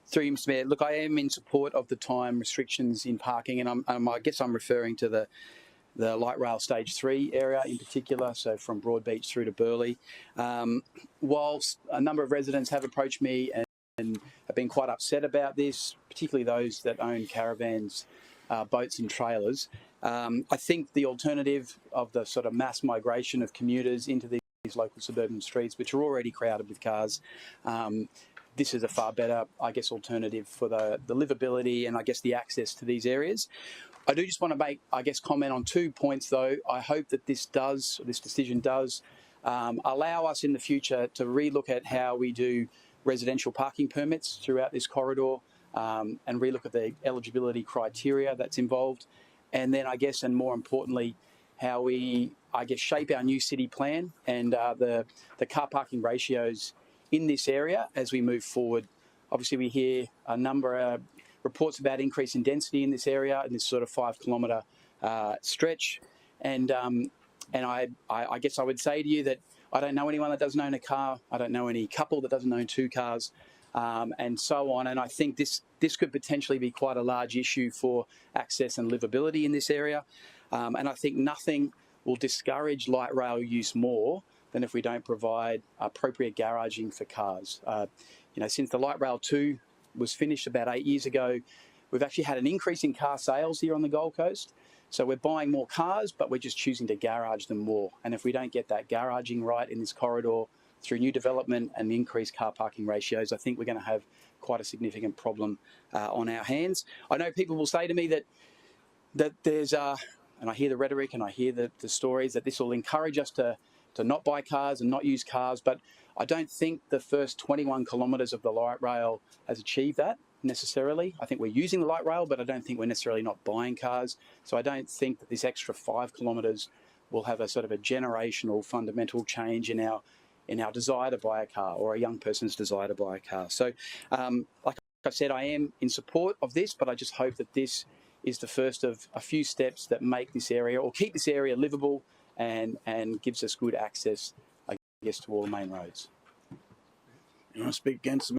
Through you, Mr. Mayor, look, I am in support of the time restrictions in parking, and I guess I'm referring to the light rail stage 3 area in particular, so from Broadbeach through to Burleigh. Whilst a number of residents have approached me and have been quite upset about this, particularly those that own caravans, boats and trailers, I think the alternative of the sort of mass migration of commuters into these local suburban streets, which are already crowded with cars, this is a far better, I guess, alternative for the livability and I guess the access to these areas. I do just want to make, I guess, comment on 2 points though. I hope that this decision does allow us in the future to relook at how we do residential parking permits throughout this corridor and relook at the eligibility criteria that's involved. And then I guess, and more importantly, how we, I guess, shape our new city plan and the car parking ratios in this area as we move forward. Obviously, we hear a number of reports about increase in density in this area, in this sort of 5 kilometre stretch. And I guess I would say to you that I don't know anyone that doesn't own a car. I don't know any couple that doesn't own 2 cars, and so on. And I think this could potentially be quite a large issue for access and livability in this area. And I think nothing will discourage light rail use more than if we don't provide appropriate garaging for cars. You know, since the light rail 2 was finished about 8 years ago, we've actually had an increase in car sales here on the Gold Coast. So we're buying more cars, but we're just choosing to garage them more. And if we don't get that garaging right in this corridor through new development and increased car parking ratios, I think we're going to have quite a significant problem on our hands. I know people will say to me that there's, and I hear the rhetoric and I hear the stories that this will encourage us to not buy cars and not use cars, but I don't think the first 21 kilometres of the light rail has achieved that necessarily. I think we're using the light rail, but I don't think we're necessarily not buying cars. So I don't think that this extra 5 kilometres will have a sort of a generational fundamental change in our desire to buy a car or a young person's desire to buy a car. So like I said, I am in support of this, but I just hope that this is the first of a few steps that make this area or keep this area livable and gives us good access, I guess, to all the main roads. You want to speak against the